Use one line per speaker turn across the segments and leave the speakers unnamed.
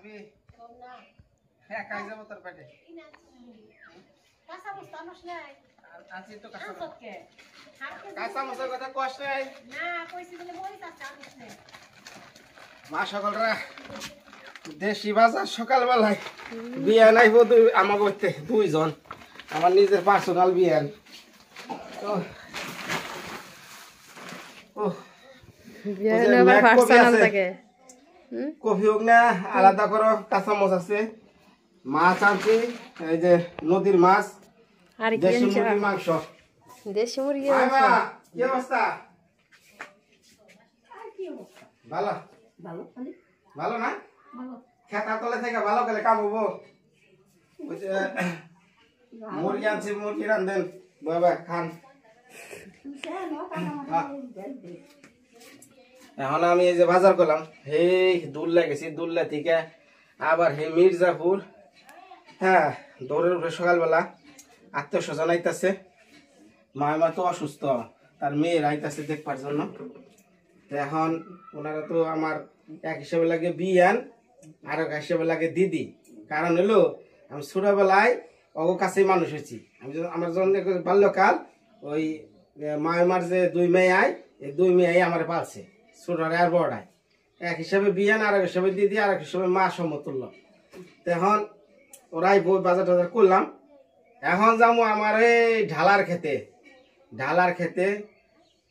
আসবি হ্যাঁ কাজ যাবো তোর পেটে
কাঁচা বস্তা আনস নাই
আছি তো
কাঁচা
মশার কথা কষ্ট নাই
না কইছি বলে মরিচ আছে আনস নাই
মা সকলরা দেশি বাজার সকালবেলায় বিয়ে নাইব আমাকে হইতে দুইজন আমার নিজের পার্সোনাল বিয়ান কফি হোক না আলাদা করো কাঁচা মাছ আছে মাছ আনছি এই যে নদীর মাছ দেশি মুরগির মাংস
দেশি মুরগি
কি অবস্থা ভালো
ভালো
ভালো না
ভালো
খেতা তলে থেকে ভালো করে কাম হবো মুরগি আনছি মুরগি রান্ধেন বাবা খান এখন আমি এই যে বাজার করলাম এই দুল্লা গেছি দুল্লা থেকে আবার হে মির্জাপুর হ্যাঁ দৌড়ের উপরে সকালবেলা আত্মীয় স্বজন আইতাছে মা তো অসুস্থ তার মেয়ের আইতাছে দেখবার জন্য এখন ওনারা তো আমার এক হিসেবে লাগে বিয়ান আর এক হিসেবে লাগে দিদি কারণ হলো আমি ছোটবেলায় অগ কাছেই মানুষ হয়েছি আমি আমার জন্য বাল্যকাল ওই মায়ের যে দুই মেয়ে আয় এই দুই মেয়ে আমার পালছে ছোটরা আর বড়ায় এক হিসাবে বিয়ান আর এক হিসাবে দিদি আর এক হিসাবে মা সমতুল্য এখন ওরাই বাজার টাজার করলাম এখন যাবো আমার এই ঢালার খেতে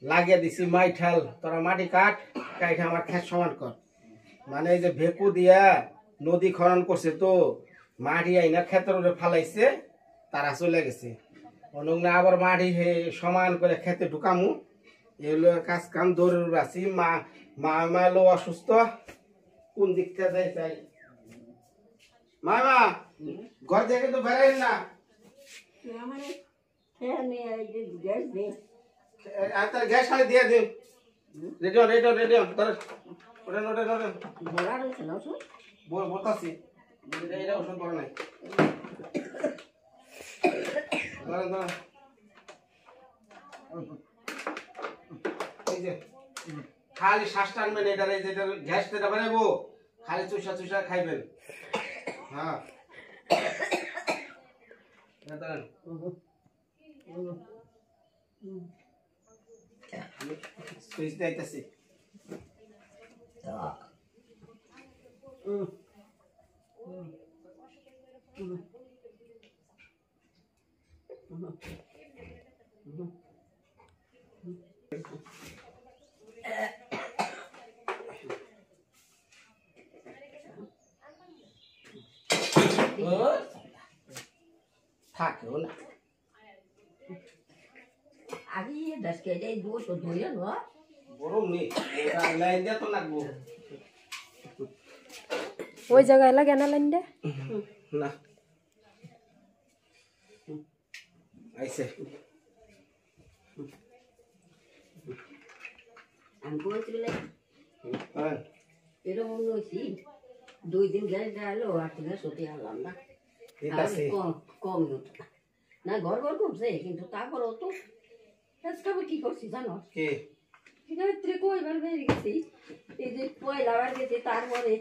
লাগিয়ে দিছি মাইঠাল তোরা মাটি কাঠ কাইঠে আমার খেত সমান কর মানে এই যে ভেকু দিয়া নদী খনন করছে তো মাটি আইনা ক্ষেতের উপরে ফালাইছে তারা চলে গেছে অনগ্নে আবার মাটি সমান করে খেতে ঢুকামু এগুলো কাজ কাম দৌড়ে আছি মা লো অসুস্থ কোন দিকটা যাই তাই মা ঘর থেকে কিন্তু বেড়াই না গ্যাস খালি দিয়ে দিন রেডিও বলতাছি এটা ওষুধ পড়ে নাই খালি শ্বাস টানবেন এটা যেটা গ্যাস যেটা বানাবো খালি চুষা খাইবেন হ্যাঁ সুইচ দিতেছি থাকেও না
আগে দশ কেজি দুশো ধরে নো
গরম নেই লাইন দিয়ে তো লাগবো
ওই জায়গায় লাগে না লাইন দিয়ে
না আইছে
আমি বলছিলে এরকম হয়েছি 2 দিন গ্যাস ডালো আর দিনে সত্যি আনলাম না কম না ঘর কমছে কিন্তু তারপরও তো কি করছি জানো রাত্রে কয়বার বেরিয়ে গেছি এই যে পয়লা বার গেছি তারপরে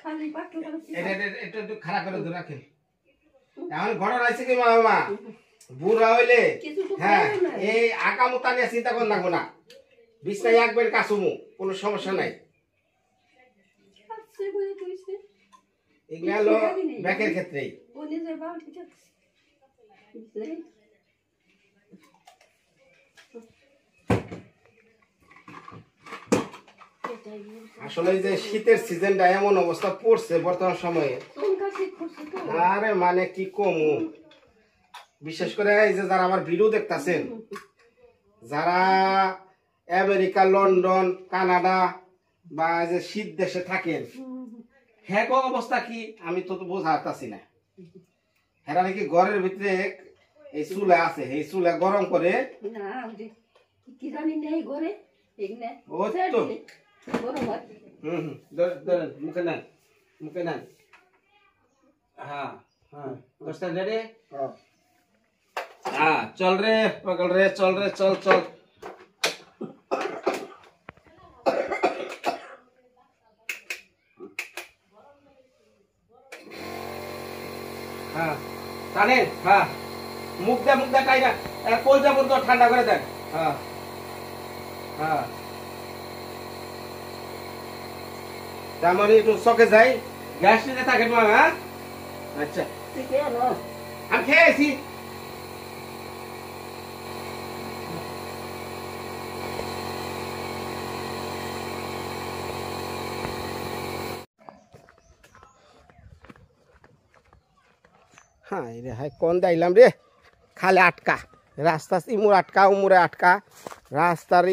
খালি পাট্টু
একটু খারাপ করে ধরে রাখেন এখন ঘটনা আছে কি মামা বুড়া হইলে হ্যাঁ এই আকামতা নিয়ে চিন্তা কর লাগবো না বিছনায় একবার কাশুমু কোনো সমস্যা নাই এগুলো ব্যাকের ক্ষেত্রেই আসলে যে শীতের সিজনটা এমন অবস্থা পড়ছে বর্তমান সময়ে আরে মানে কি কমু বিশেষ করে এই যে যারা আমার ভিডিও দেখতেছেন যারা আমেরিকা লন্ডন কানাডা বা যে শীত দেশে থাকেন হ্যাঁ অবস্থা কি আমি তো বোঝাতেছি না হ্যাঁ নাকি ঘরের ভিতরে এই চুলা আছে এই চুলা গরম করে
কি জানি নেই ঘরে
মুখে নেন হ্যাঁ হ্যাঁ দোস্তা রেডি হ্যাঁ চল রে পকড় রে চল হ্যাঁ টানেন, হ্যাঁ মুখ দিয়ে টাইনা কোল যাবো তো ঠান্ডা করে দেন। হ্যাঁ হ্যাঁ তার মানে একটু চকে যাই, গ্যাস নিতে থাকেন মা। হ্যাঁ আচ্ছা আমি খেয়েছি। হ্যাঁ রে হাই কোন দাইলাম রে, খালে আটকা রাস্তা, ইমুর আটকা উমুরে আটকা রাস্তার।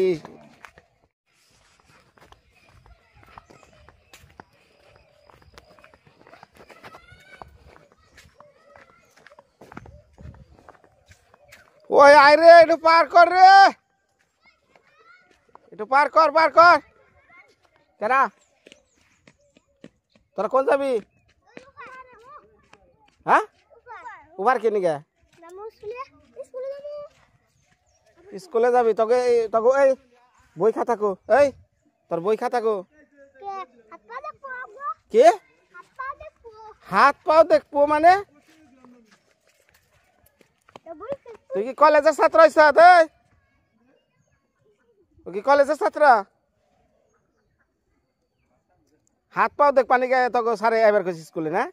ওই আয় রে, একটু পার কর রে, একটু পার কর কেনা। তোরা কোন যাবি? হ্যাঁ উবার কে নিগে স্কুলে যাবি? তোকে তোকে এই বই খাতা কো, এই তোর বই খাতা কো। কে হাত পাও দেখবো মানে? তুই কি কলেজের ছাত্র হইছ? তুই কি কলেজের ছাত্র? হাত পাও দেখ পানি গে তোকে সারে এবার কইছি স্কুলে না?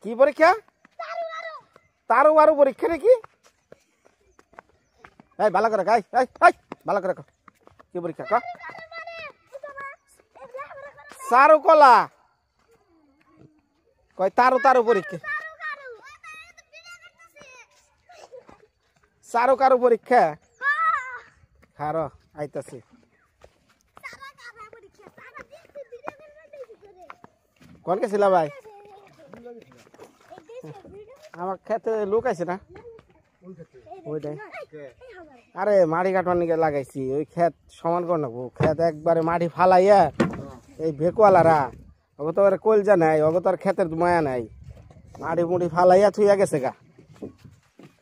কি পরীক্ষা? তারু বারু পরীক্ষা নাকি? এই ভালো করে গাই, ভালো করে কি পরীক্ষা ক? চারু কলা কয় তারু পরীক্ষা, চারু কারু পরীক্ষা। খার আইতাছি। কোন গেছিলা ভাই? আমার খেতে লোক আছে না ওইটাই। আরে মাটি কাটবার নিকে লাগাইছি, ওই ক্ষেত সমান করে নেবো। ক্ষেত একবারে মাটি ফালাইয়া এই ভেকুয়ালারা ওগো তো কলজা নাই, ওগো তো আর ক্ষেতের মায়া নাই, মাটি মুটি ফালাইয়া থুইয়া গেছে গা।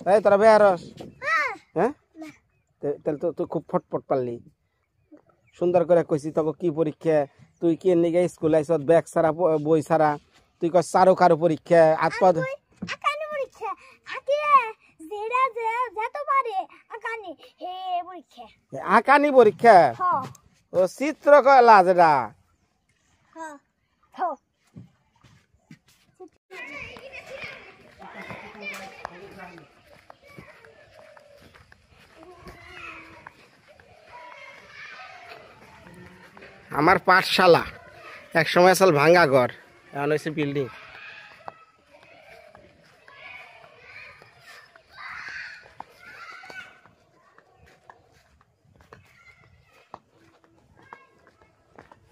তাই তোরা বেয়ারস? হ্যাঁ তাহলে তো তুই খুব ফটফট পারলি। সুন্দর করে কইছি তোকে কি পরীক্ষা, তুই কি নিগে স্কুল আইস ব্যাগ ছাড়া বই ছাড়া, তুই কস চারো কারো পরীক্ষা হাত পা আঁকানি পরীক্ষা। ও চিত্র কলা যেটা আমার পাঠশালা এক সময় আসল ভাঙ্গা ঘর, এখন হয়েছে বিল্ডিং।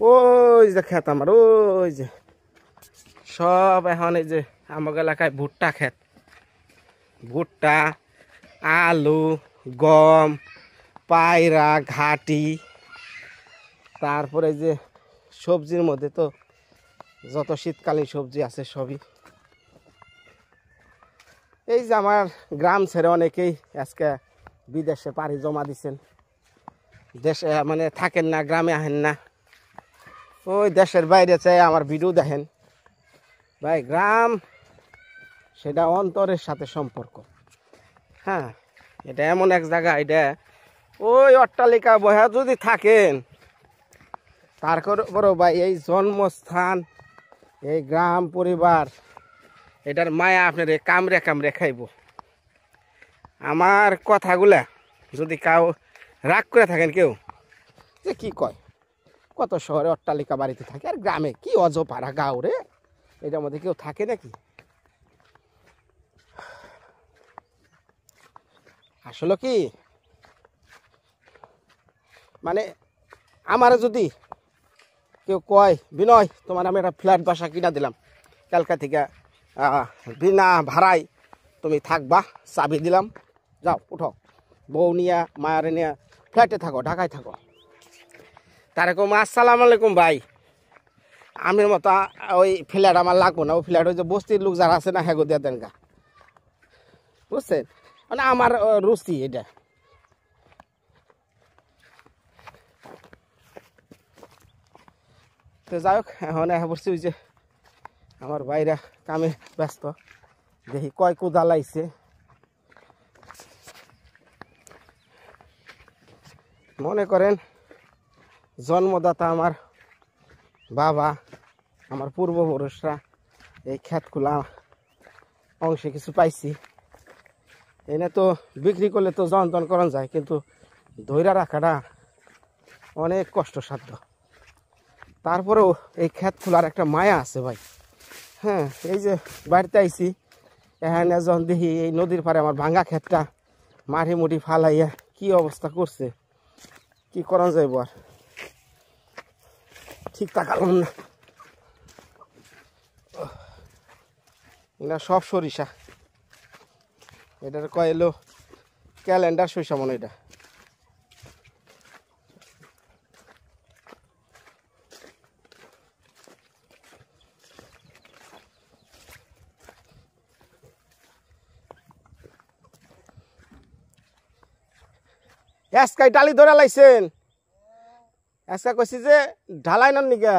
ওই যে ক্ষেত আমার, ওই যে সব এখন এই যে আমাকে এলাকায় ভুট্টা ক্ষেত, ভুট্টা আলু গম পায়রা ঘাটি, তারপরে যে সবজির মধ্যে তো যত শীতকালীন সবজি আছে সবই। এই যে আমার গ্রাম ছেড়ে অনেকেই আজকে বিদেশে পাড়ি জমা দিচ্ছেন, দেশে মানে থাকেন না, গ্রামে আহেন না, ওই দেশের বাইরে চাই আমার ভিডিও দেখেন। ভাই গ্রাম সেটা অন্তরের সাথে সম্পর্ক। হ্যাঁ এটা এমন এক জায়গা, এটা ওই অট্টালিকা বয়া যদি থাকেন, তারপরেও ভাই এই জন্মস্থান, এই গ্রাম পরিবার, এটার মায়া আপনার কামড়ে কামড়ে খাইব। আমার কথাগুলা যদি কাউ রাগ করে থাকেন কেউ, যে কি কয় কত শহরে অট্টালিকা বাড়িতে থাকে, আর গ্রামে কি অজপাড়া গাঁও রে, এটার মধ্যে কেউ থাকে নাকি? আসলে কি মানে আমার যদি কেউ কয় বিনয় তোমার আমি একটা ফ্ল্যাট বাসা কিনা দিলাম, কালকা থেকে বিনা ভাড়ায় তুমি থাকবা, চাবি দিলাম, যাও উঠো, বউ নিয়ে মায়ারে নিয়ে ফ্ল্যাটে থাকো, ঢাকায় থাকো। তারে কম আসসালামু আলাইকুম ভাই, আমির মতো ওই ফ্ল্যাট আমার লাগবো না, ওই ফ্ল্যাট ওই যে বস্তির লোক যারা আছে না হেগো দিয়ে দেন গা, বুঝছেন? মানে আমার রুচি এটা। তো যাই হোক এখন বলছি ওই যে আমার বাইরে কামে ব্যস্ত, দেখি কয় কোদাল আইছে। মনে করেন জন্মদাতা আমার বাবা, আমার পূর্বপুরুষরা এই ক্ষেতগুলা অংশে কিছু পাইছি। এনে তো বিক্রি করলে তো জন করা যায়, কিন্তু ধৈর্য রাখাটা অনেক কষ্টসাধ্য। তারপরেও এই ক্ষেত খোলার একটা মায়া আছে ভাই। হ্যাঁ, এই যে বাড়িতে আইছি, এখানে যখন দেখি এই নদীর পাড়ে আমার ভাঙ্গা ক্ষেতটা মাটি মুটি ফালাইয়া কি অবস্থা করছে, কি করা যাইব আর, ঠিক তাকালাম না। এটা সব সরিষা, এটার কয় এলো ক্যালেন্ডার সরিষা মনে। এটা এসকাই ডালি ধরে লাইছেন, এসকা কইছি যে ঢালাই নন নিগা।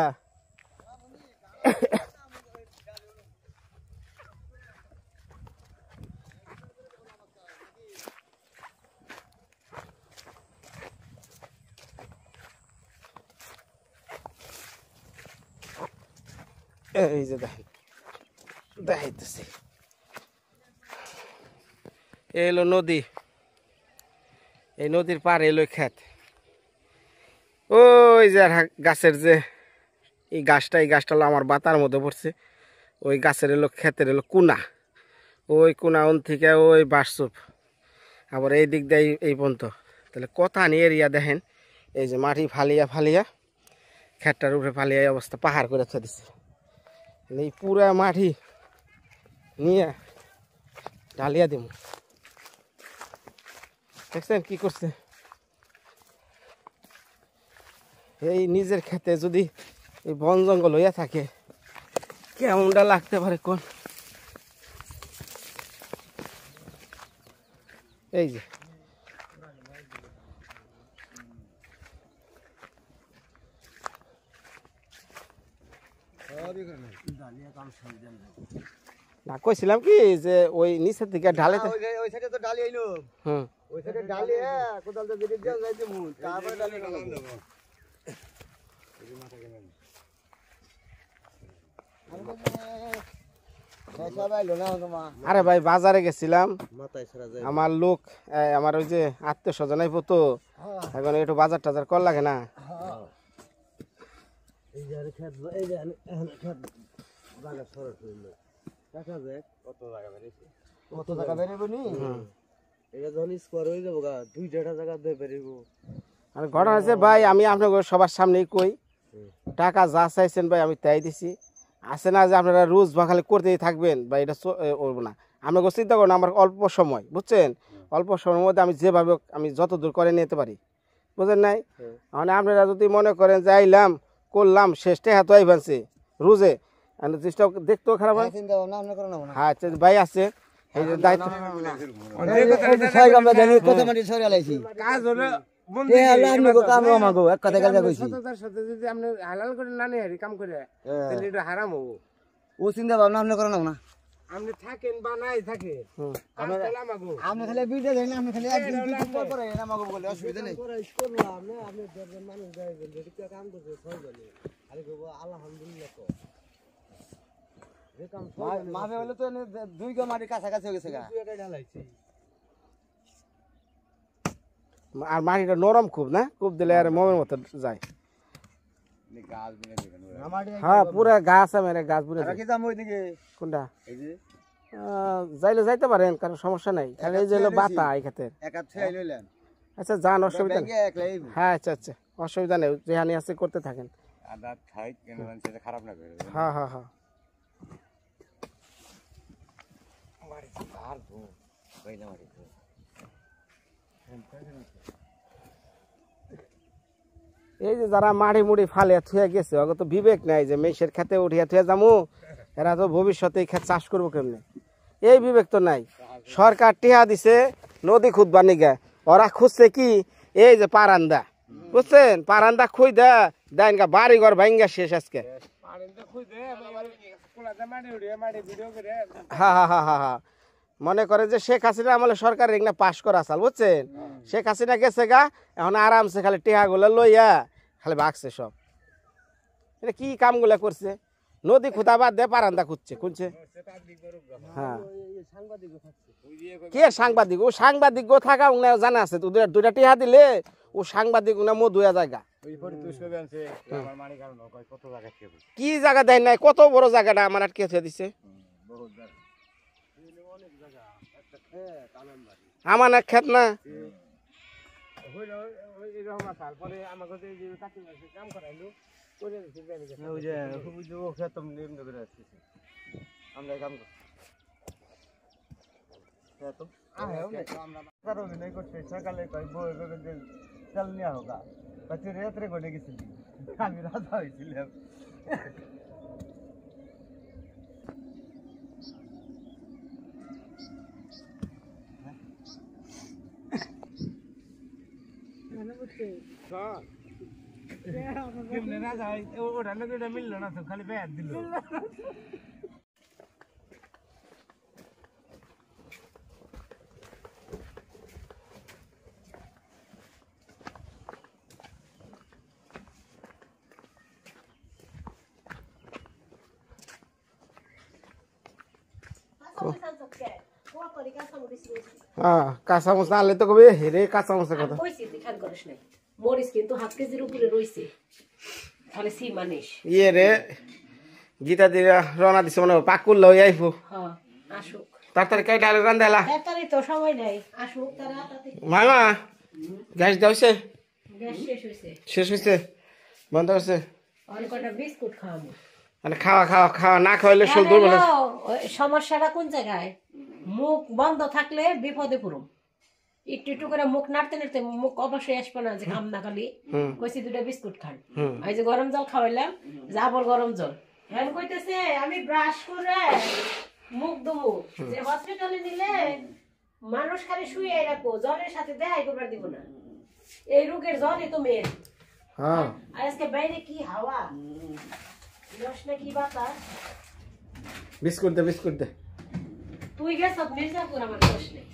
এই যে দেখেন, দেখাইতেছি এলো নদী, এই নদীর পার এলো ক্ষেত। ওই যে গাছের যে এই গাছটা হলো আমার বাতার মধ্যে পড়ছে, ওই গাছের এলো ক্ষেতের এলো কুনা, ওই কুনা ওন থেকে ওই বাসচুপ, আবার এই দিক দিয়ে এই পর্যন্ত। তাহলে কথা নিয়ে এরিয়া দেখেন, এই যে মাটি ফালিয়া ফালিয়া ক্ষেতটার উপরে ফালিয়া এই অবস্থা পাহাড় করে রেখে দিচ্ছে। এই পুরা মাটি নিয়ে ঢালিয়া দিব। দেখছেন কি করছে? এই নিজের ক্ষেতে যদি এই বন জঙ্গল হইয়া থাকে কেমনটা লাগতে পারে কোন। এই যে না কইছিলাম কি যে ওই নিচের দিকে ঢালে
ওই সাইডে তো ডালি আইলো।
হুম,
ওই সাইডে ডালি কোদাল তো দিদি দেন যাইতে মু তারপরে ডালি কালাম দেব।
আরে ভাই বাজারে গেছিলাম,
মাথায় ছড়া যায়
আমার লোক আমার ওই যে আত্মীয় স্বজন আইবো তো, এখন একটু বাজার টাজার কর লাগে না।
এই যে খেত, এই যে খেত জায়গা সরস হইলো দেখা যায় কত জায়গা বেরিয়েছে, কত জায়গা বেরিয়েবো নি। এটা যখন স্কোয়ার হয়ে যাবো গা, দুইটা জায়গা দিয়ে বেরিয়েবো।
আর ঘটনা আছে ভাই, আমি আপনাকে সবার সামনেই কই, টাকা যা চাইছেন ভাই আমি তাই দিছি। আছে না যে আপনারা রোজ বা খালি করতেই থাকবেন বা এটা করবো না, আপনাকে চিন্তা করুন আমার অল্প সময়, বুঝছেন, অল্প সময়ের মধ্যে আমি যেভাবে আমি যত দূর করে নিতে পারি, বুঝলেন নাই। মানে আপনারা যদি মনে করেন যে আইলাম করলাম শেষটাই হাত আইবানছে রোজে, জিনিসটা দেখতেও খারাপ হয়। হ্যাঁ আচ্ছা ভাই আছে এই যে দায়িত্ব
কাজ হলো
হালাল করে না নেই কাম করে এটা হারাম হবো।
ও চিন্তা ভাবনা আপনি করেন না,
আপনি থাকেন বা নাই থাকেন
আপনি খালি ভিডিও দেন, আপনি খালি একদিন দুই দিন পর পরে এনা মাগো বলে অসুবিধা নেই। মাফে হলে তো দুই গা মাটি কাছাকাছি হয়ে গেছে গা।
আর মাটিটা নরম খুব না, খুব দিলে আর মমের মতো যায়। হ্যাঁ পুরা গাছ মেরে গাছ পুরো কোনটা যাইলে যাইতে পারেন, কারণ সমস্যা নাই, খালি এই যে হলো বাতা এই ক্ষেত্রে। আচ্ছা যান, অসুবিধা নেই। হ্যাঁ আচ্ছা আচ্ছা অসুবিধা নেই, যেখানে আছে করতে থাকেন। হ্যাঁ হ্যাঁ হ্যাঁ এই যে যারা মাড়ি মুড়ি ফালিয়া থুয়ে গেছে ওকে তো বিবেক নাই যে মেষের খেতে উঠিয়া থুয়ে যামু, এরা তো ভবিষ্যতে এই ক্ষেত চাষ করবো কেমনে, এই বিবেক তো নাই। সরকার টিহা দিছে নদী খুঁজবার নিগে, ওরা খুঁজছে কি এই যে পারান্দা, বুঝছেন, পারান্দা খুঁজা দেন গা বাড়ি ঘর ভাঙ্গা শেষ আজকে। হ্যাঁ হ্যাঁ হ্যাঁ হ্যাঁ হ্যাঁ মনে করে যে শেখ হাসিনা আমলে সরকার এগুলা পাশ করা চাল বুঝছেন। শেখ হাসিনা গেছে গা, এখন আরামসে খালি টেহাগুলো লইয়া খালি ভাগছে সব। এটা কি কামগুলা করছে? নদী খুদা বাদ দিয়ে পারান্দা খুঁজছে খুঁজছে। হ্যাঁ কে সাংবাদিক? ও সাংবাদিক থাকা জানা আছে তো, দুইটা টিহা দিলে ও সাংবাদিক মধুয়া জায়গা। কি জায়গা দেয় নাই? কত বড় জায়গাটা আমার আটকে দিছে। আমার না খেত না
সকালে চাল নেওয়া হোক রাত্রে ঘটে গেছিলি, আমি রাজা হয়েছিলাম। ওটা মিললো না তো, খালি ব্যাট দিল।
কাঁচামচ আনলে তো কবে হেরে কাঁচামচের কথা।
মরিচ কিন্তু 1/2 কেজির উপরে রয়েছে। তাহলে সি মানিস
ইয়ে রে গীতা দিয়া রওনা দিছে মনে পাকুল লই আইবো।
হ্যাঁ আসুক
তাড়াতাড়ি কাইটা আলু রান্দালা।
তাড়াতাড়ি তো সময় নাই, আসুক তাড়াতাড়ি।
মামা গ্যাস দাওছে?
গ্যাস শেষ হইছে।
শেষ হইছে? বন্ধ হইছে?
আর কটা বিস্কুট খাওয়াবো।
মানে খাওয়া খাওয়া খাওয়া না খাওয়াইলে শরীর দুর্বল।
সমস্যাটা কোন জায়গায়? মুখ বন্ধ থাকলে বিপদে পড়ুম। একটু একটু করে মুখ নাড়তে নাড়তে মুখ অবশ্যই আসবে না যে খাম না খালি। কইছি 2টা বিস্কুট খান। এই যে গরম জল খাওয়াইলাম, যাবল গরম জল। হ্যাঁ কইতেছে আমি ব্রাশ করে মুখ ধুমু, যে হসপিটালে নিলে মানুষ খালি শুয়ে রাখবো, জলের সাথে দেখাই করবার দিব না। এই রোগের জলই তো মেন।
হ্যাঁ
আজকে বাইরে কি হাওয়া, রস না কি বাতাস।
বিস্কুট দে বিস্কুট দে।
তুই গেছ মির্জাপুর, আমার দোষ নেই।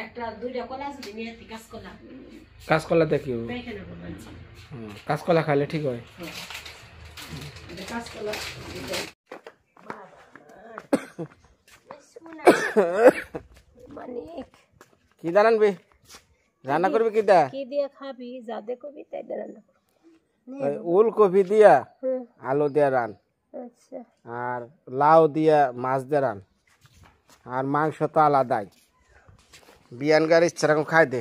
একটা 2টা কলা যদি নিয়ে কাঁচকলা।
কাঁচকলা দেখি
পায়খানা করবানছি।
কাঁচকলা খাইলে ঠিক হয়।
কাঁচকলা মানিক
কি জানানবি? রান্না করবি কিটা?
কি দিয়ে খাবি? যা দেখবি তাই রান্না করব।
ওলকপি দিয়া আলু দিয়া রান,
আচ্ছা
আর লাউ দিয়া মাছ দিয়ে রান, আর মাংস তো আলাদাই। বিয়ান গাড়ি ইচ্ছা রকম খাই দে।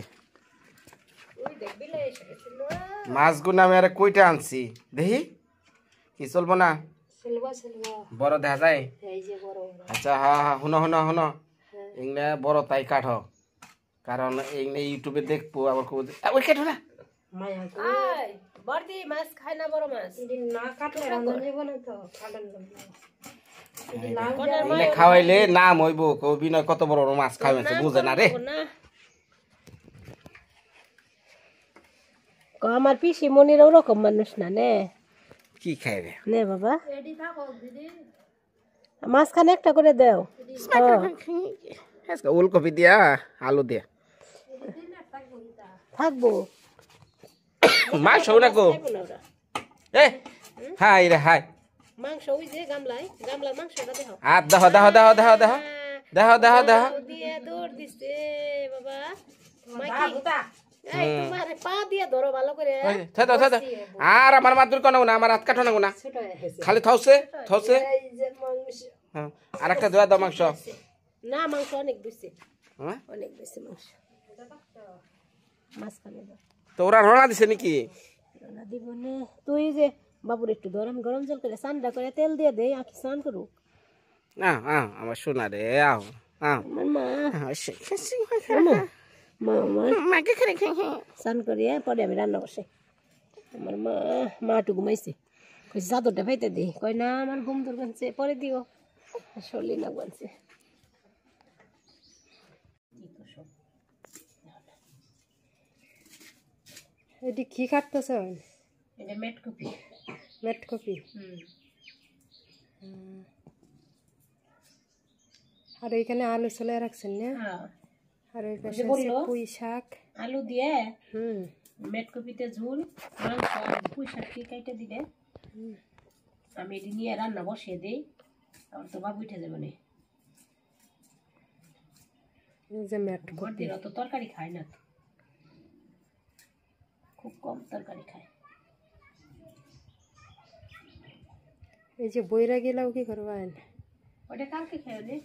মাছগুলো আমি আর কইটা আনছি দেখি কি চলবো না? বড় দেখা যায়? আচ্ছা হ্যাঁ হ্যাঁ শুনো শুনো শুনো, এগুলা বড় তাই কাঠো, কারণ এগুলা ইউটিউবে দেখবো আবার ওই কাঠো না।
বড়দি মাছ খায় না, বড় মাছ না কাটলে রান্না নেব না তো।
খাওয়াইলে নাম হইব বিনয় কত বড় মাছ খাওয়াইছে বুঝে না রে।
আমার পিসি মনির ওরকম মানুষ না। নে
কি খাই রে
নে বাবা, মাঝখানে একটা করে দেও।
ওলকপি দিয়া আলু দিয়া
থাকবো।
মাংস না গো হাই রে হাই
মাংস ওই যে গামলায়, গামলার মাংসটা দেখো।
আর দেখো দেখো দেখো দেখো দেখো দেখো দেখো দেখো
দিয়ে দৌড় দিছে বাবা। তোমার পা দিয়ে ধরো ভালো করে।
আর আমার মাদুর কোন না, আমার হাত কাটো না না, খালি থাউছে থাউছে। আর একটা ধোয়া দাও মাংস।
না মাংস অনেক বেশি, অনেক বেশি মাংস। মাঝখানে দাও
তো ওরা রওনা দিছে নাকি?
রওনা দিব না। তুই যে বাবুর একটু গরম গরম জল করে ঠান্ডা করে তেল দিয়ে দে, আঁকি স্নান করুক।
না আমার সোনা রে আও আও
মা স্নান করিয়ে পরে আমি রান্না করছি। আমার মা টু ঘুমাইছে, কইছে চাদরটা পাইতে দি। কয় না আমার ঘুম দূর বানছে, পরে দিও। শরীর না বানছে।
এটি কি কাটতেছ?
এটা মেটকপি।
মেটকপি। আর এখানে আলু চলে রাখছেন না? আর ওই পাশে আছে পুঁই শাক,
আলু দিয়ে মেটকপিতে ঝোল, মাংস আর পুঁই শাক কেটে দিলে আমি এটি নিয়ে রান্না বসিয়ে দিই। আমার তো বাবু উঠে যাবে না।
যে মেটকপি
অত তরকারি খায় না, তো খুব কম তরকারি খায়।
এই যে বইরা গেলাও কি করবেন?
ওটা কালকে খেয়ে নে।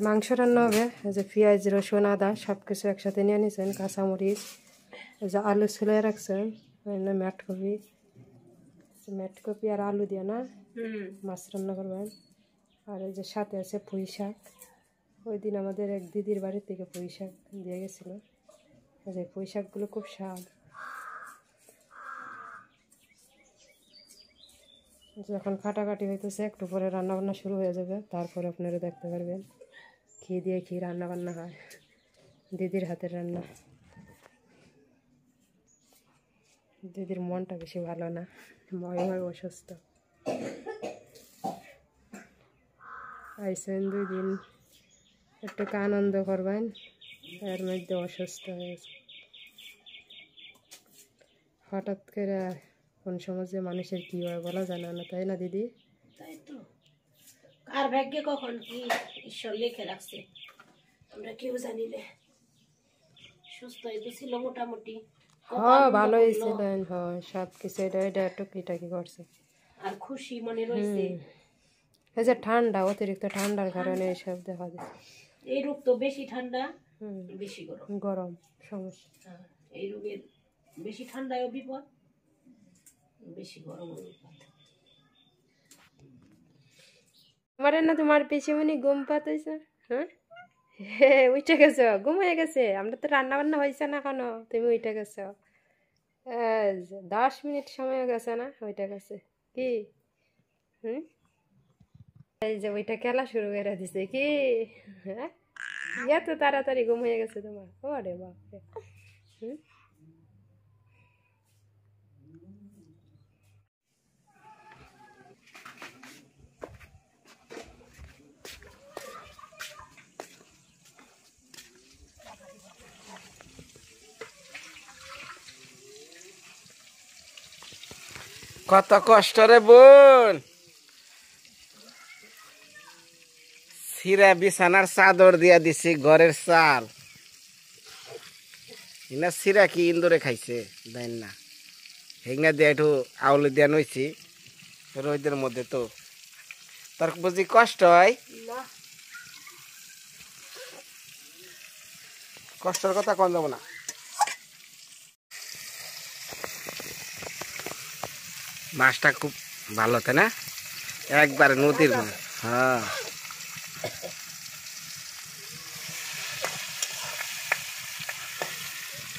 মাংস রান্না হবে। এই যে পেঁয়াজ, রসুন, আদা সব কিছু একসাথে নিয়ে নিয়েছেন, কাঁচামরিচ, এই যে আলু ছুলে রাখছেন, মেটকপি, মেটকপি আর আলু দিয়ে না মাছ রান্না করবেন। আর এই যে সাথে আছে পুঁই শাক। ওই দিন আমাদের এক দিদির বাড়ি থেকে পুঁই শাক দিয়ে গেছিলো। এই যে পুঁই শাকগুলো খুব স্বাদ। যখন কাটাকাটি হইতেছে একটু পরে রান্নাবান্না শুরু হয়ে যাবে, তারপরে আপনারা দেখতে পারবেন ঘি দিয়ে ঘি রান্নাবান্না হয়, দিদির হাতের রান্না। দিদির মনটা বেশি ভালো না, ময় অসুস্থ। আইসেন 2 দিন, একটু আনন্দ করবেন, এর মধ্যে অসুস্থ হয়েছে। হঠাৎ করে কোন সময় যে মানুষের কি হয় বলা জানা না, তাই না দিদি?
তাই তো, কার ভাগ্যে কখন কি ঈশ্বর লিখে রাখছে আমরা কেউ জানি না। সুস্থ ছিল মোটামুটি,
ভালোই ছিলেন, সব কিছু এটা টুকিটাকি করছে।
আর খুশি মনে রয়েছে।
এই যে ঠান্ডা, অতিরিক্ত ঠান্ডার কারণে এইসব দেখা যাচ্ছে।
এই রোগ তো বেশি ঠান্ডা বেশি গরম,
গরম সমস্যা।
এই রোগের বেশি ঠান্ডায়ও বিপদ, বেশি গরম বিপদ।
আমার না তোমার পিসিমণি ঘুম পাতেছে? হ্যাঁ, উঠে গেছো, ঘুম হয়ে গেছে। আমরা তো রান্না বান্না হয়েছে না এখনো, তুমি উঠে গেছো। 10 মিনিট সময় গেছে না, ওইটা গেছে কি? এই যে ওইটা খেলা শুরু করে দিছে কি? হ্যাঁ, এত তাড়াতাড়ি ঘুম হয়ে গেছে তোমার? ওরে বাপরে।
কত কষ্ট রে বোন, সিরা বিছানার চাদর দিয়া দিছি, ঘরের চাল ইনা সিরা কি ইন্দুরে খাইছে দেন না, হেঙ্গা দিয়ে একটু আউলি দিয়া নইছি রোদের মধ্যে, তো তার বুঝি কষ্ট হয়? কষ্টের কথা কন যাব না। মাছটা খুব ভালো, তাই না? একবারে নদীর মাছ। হ্যাঁ,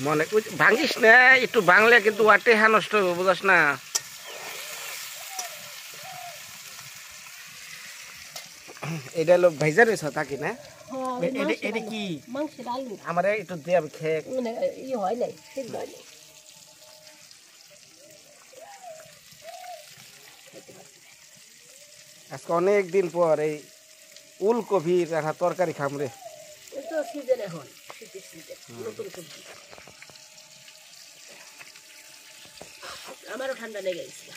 মনে ভাঙিস না, একটু ভাঙলে কিন্তু ওয়াটে হ্যাঁ নষ্ট হবে, বুঝাস না? এটা হলো ভাইজা রয়েছ থাকি না, এটা কি
মাংসের আলু
আমার একটু দিয়ে আমি খেয়ে
মানে ইয়ে হয় নাই, সিদ্ধ হয় নাই।
আজকে অনেক দিন পর এই উলকপির একটা তরকারি খামরে।
তো সিজন এখন, শীতের সিজন, নতুন সবজি। আমারও ঠান্ডা লেগে গেছিল,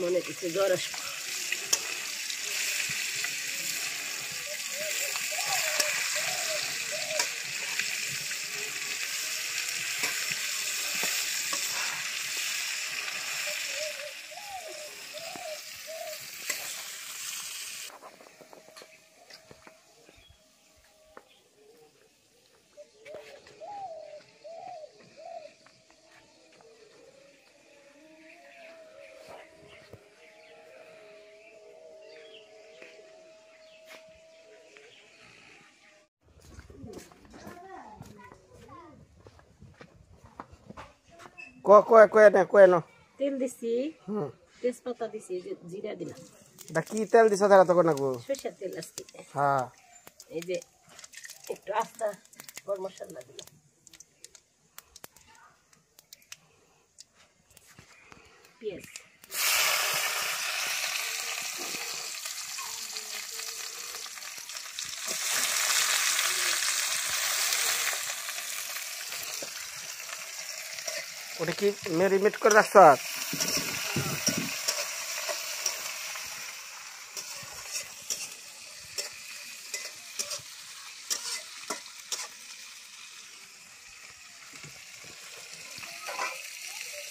মনে হচ্ছে জ্বর আসবে।
কয়ে ন
তেল দিছি,
হুম
তেজপাতা দিছি, জিরা দিলাম,
এটা কি তেল দিছ তারা তখন নাকবো
সরষের তেল আজকে।
হ্যাঁ
এই যে একটু আস্তা গরম মশলা দিলাম, পেঁয়াজ,
ওটা কি ম্যারিনেট করে রাখছ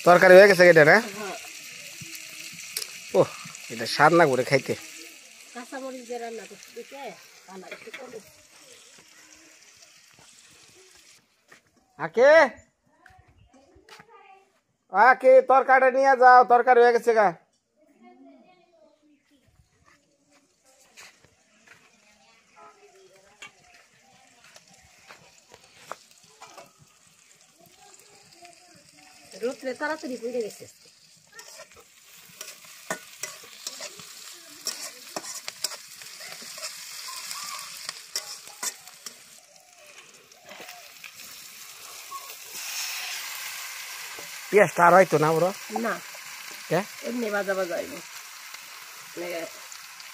তরকারি হয়ে গেছে এটা না ও এটা স্বাদ না করে খাইতে
কাঁচামরিচ দিয়ে রান্না করছি, দেখে কালার একটু কমে।
আকে আকে তরকারিটা নিয়ে যাও তরকারি হয়ে গেছে গা
রোদ্রে তাড়াতাড়ি পুড়ে গেছে।
পেঁয়াজটা আর হয়তো না ওরা
না
কে
এমনি বাজা বাজা হইব,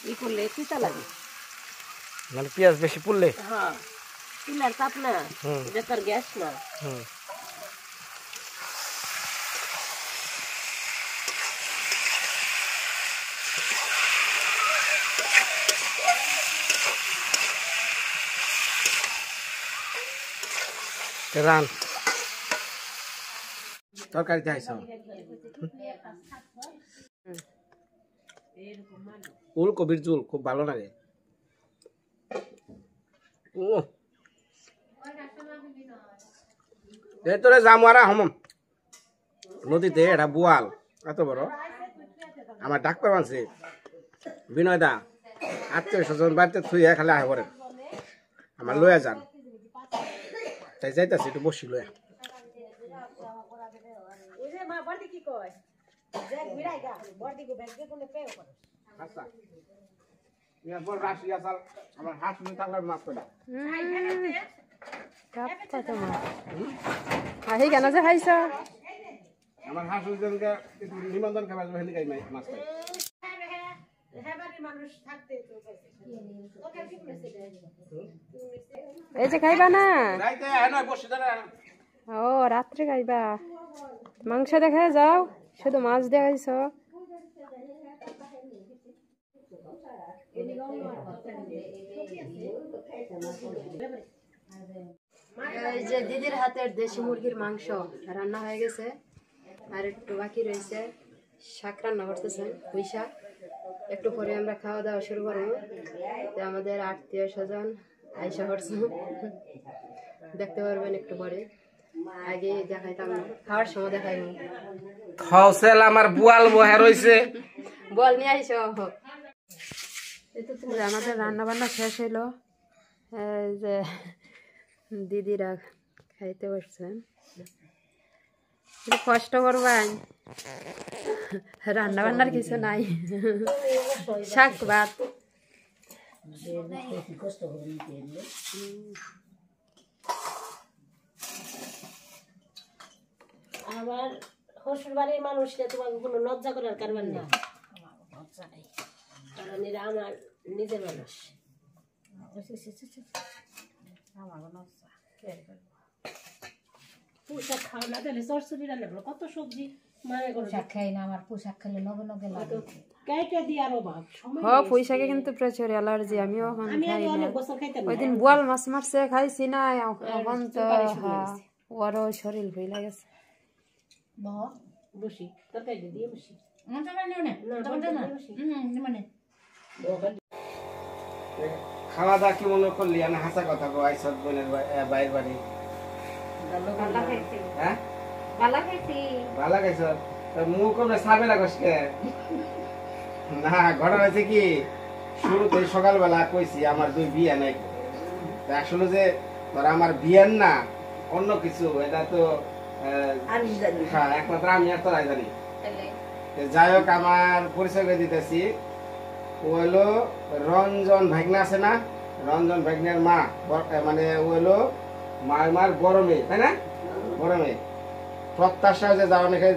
ই করলে তিতা লাগে।
মানে পেঁয়াজ বেশি পুড়লে
হ্যাঁ, চুলার তাপ না, এটা তার গ্যাস না।
হুম রান তরকারি চাইছ ফুলকপির ঝোল খুব ভালো লাগে তোরে জামুয়ারা হম নদীতে এটা বোয়াল এত বড় আমার ডাক্তার মানছে বিনয় দা আত্মীয় স্বজন বাড়িতে থুইয়া খালি আহে পড়ে আমার লইয়া যান তাই যাইতাছি একটু বসি লইয়া আচ্ছা আমার হাত থাকলে মাছ করে
হাহি কেন যে খাইছ
আমার হাঁস নিমন্ত্রণ খাবার হেলি খাই মাছ খাই
এই যে খাইবা না
রাইতে হ্যাঁ বসে দাঁড়া
ও রাত্রে খাইবা মাংস দেখা যাও শুধু মাছ দেখাইছ এই যে দিদির হাতের দেশি মুরগির মাংস রান্না হয়ে গেছে আর একটু বাকি রয়েছে শাক রান্না করতেছেন পুঁই শাক একটু পরে আমরা খাওয়া দাওয়া শুরু করবো আমাদের আত্মীয় স্বজন আইসা করছে দেখতে পারবেন একটু পরে আগে দেখাইতাম না খাওয়ার সময় দেখাইব
খাওসেল আমার বুয়াল বহে রইছে
বল নিয়ে আইসো আমাদের রান্না বান্না শেষ হইলো এই যে দিদিরা খাইতে বসছেন কষ্ট করবেন রান্না বান্নার কিছু নাই শাক ভাত
আমার শ্বশুর বাড়ির মানুষকে তোমাকে কোনো লজ্জা করার কারণ নেই, কারণ এরা আমার নিজের মানুষ। পোশাক খাও না তাহলে চরচুরি রান্না করো, কত সবজি মানে পোশাক খাই না, আমার পোশাক খেলে নগে নগে লাগে গাইটা দিয়ে আরো ভাব
হ পুঁই শাকে কিন্তু প্রচুর অ্যালার্জি আমিও এখন খাই না
অনেক বছর খাইতাম
ওই দিন বোয়াল মাছ মারছে খাইছি না এখন তো ওরও শরীর ভুলে গেছে
বসি তরকারি দিয়ে বসি
খাওয়া দাওয়া কি মনে করলি আমি হাসা কথা কো আইসব বোনের বাইর বাড়ি হ্যাঁ ভালো খাইছ মুখ আমরা সাবে না কসকে না ঘটনা হয়েছে কি শুরুতে সকালবেলা কইছি আমার দুই বিয়ে নাই আসলে যে ধর আমার বিয়ের না অন্য কিছু এটা তো
আমি জানি
হ্যাঁ একমাত্র আমি আর তোরাই জানি। যাই হোক আমার পরিচয় করে দিতেছি, ও হলো রঞ্জন ভাগ্না আছে না, রঞ্জন ভাগ্নের মা, মানে ও হলো মার বড় মেয়ে, তাই না? বড় মেয়ে। প্রত্যাশা যে যাওয়া নাকি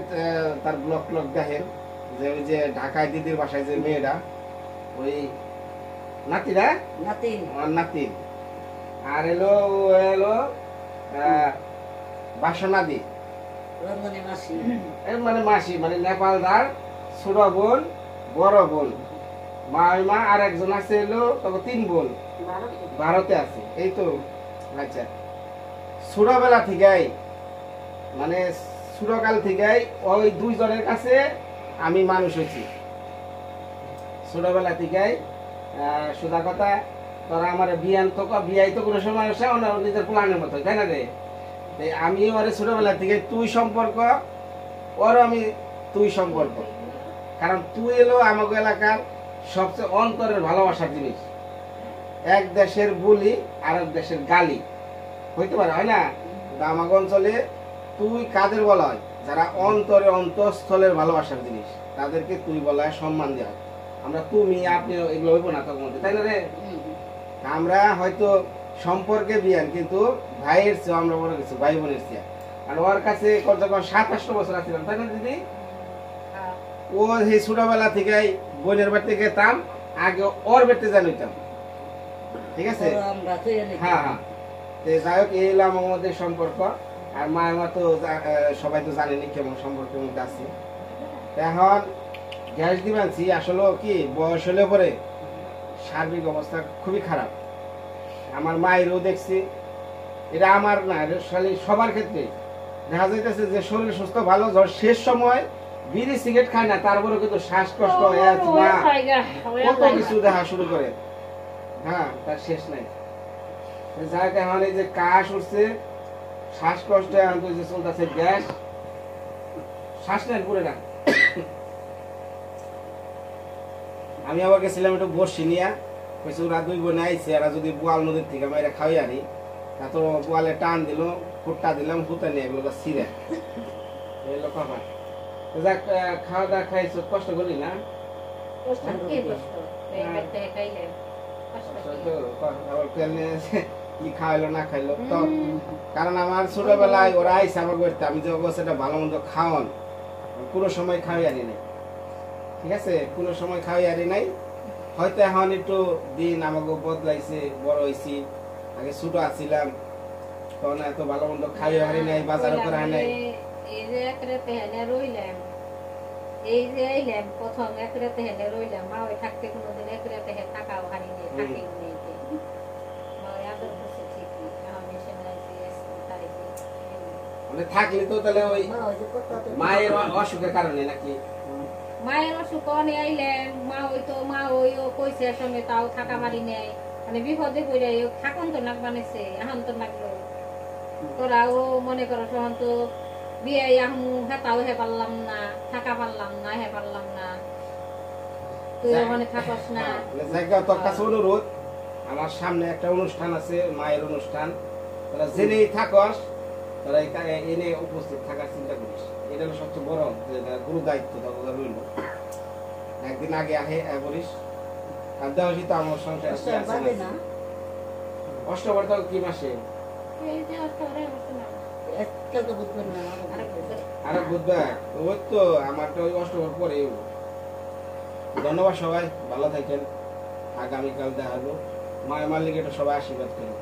তার ব্লগ ব্লগ দেখেন, যে ওই যে ঢাকায় দিদির বাসায় যে মেয়েটা, ওই নাতিরা, আমার নাতি। আর এলো বাসনাদি, মানে মাসি, মানে নেপালদার ছোট বোন, বড় বোন, মা আর একজন আছে এলো, তখন 3 বোন ভারতে আছে। এই তো আচ্ছা, ছোটবেলা থেকেই মানে ছোটকাল থেকেই ওই 2 জনের কাছে আমি মানুষ হয়েছি। ছোটবেলা থেকেই সোজা কথা, তোরা আমার বিয়াই তো কোনো সময় আসে নিজের প্ল্যানের মতো, তাই না রে? আমি ওরে ছোটবেলা থেকে তুই সম্পর্ক, ওর আমি তুই সম্পর্ক। কারণ তুই এলো আমাকে এলাকার সবচেয়ে অন্তরের ভালোবাসার জিনিস। এক দেশের বুলি আর এক দেশের গালি হইতে পারে, হয় না? আমাকে অঞ্চলে তুই কাদের বলা হয়? যারা অন্তরে অন্তঃস্থলের ভালোবাসার জিনিস, তাদেরকে তুই বলা হয়, সম্মান দেওয়া হয়। আমরা তুমি আপনি এগুলো হইব না তখন, তাই না রে? আমরা হয়তো সম্পর্কে বিয়ান, কিন্তু ভাইয়ের চেয়ে আমরা বড় কিছু, ভাই বোনের চেয়ে। আর ওর কাছে যখন 27 বছর আসছিলাম, তাই না দিদি? ও সেই ছোটবেলা থেকে বোনের বাড়িতে গেতাম, আগে ওর বাড়িতে জানিতাম, ঠিক আছে? হ্যাঁ হ্যাঁ। যাই হোক, এই হলো আমাদের সম্পর্ক। আর মা আমার তো সবাই তো জানেনি কেমন সম্পর্কের মধ্যে আছে। এখন গ্যাস দিবানছি, আসলে কি বয়স হলে পরে সার্বিক অবস্থা খুবই খারাপ। আমার মায়েরও দেখছি, এটা আমার না, সবার ক্ষেত্রে দেখা যাইতেছে যে শরীর সুস্থ ভালো, শেষ সময় বিড়ি সিগারেট খায় না, তারপরে কিন্তু শ্বাসকষ্ট কত কিছু দেখা শুরু করে, হ্যাঁ তার শেষ নাই। যাই হোক, এখন এই যে কাশ উঠছে, শ্বাসকষ্ট, এখন তো যে চলতেছে গ্যাস, শ্বাস নেন পুরে না। আমি আবার গেছিলাম একটু বসি নিয়ে, কইছে ওরা 2 বোন আইছে, এরা যদি বোয়াল নদীর থেকে মাইরা খাওয়াই আনি, তা তো বোয়ালে টান দিল, ফুটটা দিলাম, ফুটে নিয়ে এগুলো ছিঁড়ে এগুলো কথা। যাক, খাওয়া দাওয়া খাইছো, কষ্ট করি না? কি খাওয়াইলো না খাইলো তো, কারণ আমার ছোটবেলায় ওরা আইসে আমার করতে, আমি যে অবস্থাটা ভালো মন্দ খাওয়ান কোনো সময় খাওয়াই আনি নাই, ঠিক আছে? কোনো সময় খাওয়াই আনি নাই। হয়তো এখন একটু দিন আমাকে বদলাইছে, বড় হয়েছি, আগে ছোট আছিলাম তখন এত ভালো মন্দ খাওয়াই হারি নাই, বাজারও করে আনি নাই।
এই যে এক রাতে হেনে রইলাম, এই যে আইলাম প্রথম এক রাতে হেনে রইলাম, মা ওই থাকতে কোনোদিন এক রাতে থাকাও হারি নেই, থাকি নেই। মা ওই আদর করছে ঠিকই, এখন এসে নাই
মানে থাকলে তো তাহলে ওই মায়ের অসুখের কারণে নাকি?
মায়ের অসুখ অনেক আইলেন, মা ওই কইছে সঙ্গে, তাও থাকা মারি নেই, মানে বিপদে পড়ে থাকুন তো নাক বানাইছে, এখন তো লাগলো তোরাও মনে করো, তখন তো বিয়ে আহমু হেতাও হে পারলাম না, থাকা পারলাম না, হে পারলাম না, তুই ওখানে থাকস না।
তোর কাছে অনুরোধ, আমার সামনে একটা অনুষ্ঠান আছে, মায়ের অনুষ্ঠান, তোরা জেনেই থাকস, তোরা এনে উপস্থিত থাকার চিন্তা করিস। এটা হলো সবচেয়ে বড় গুরু দায়িত্ব রইল। একদিন আগে বলিস, আর দেওয়া তো আমার সংসার অষ্টবর তো কি মাসে? আরে বুধবার, ওই তো আমার তো অষ্টবর পরে। ধন্যবাদ সবাই, ভালো থাকেন, আগামীকাল দেখা হলো। মায়ের মালিক এটা সবাই আশীর্বাদ করি।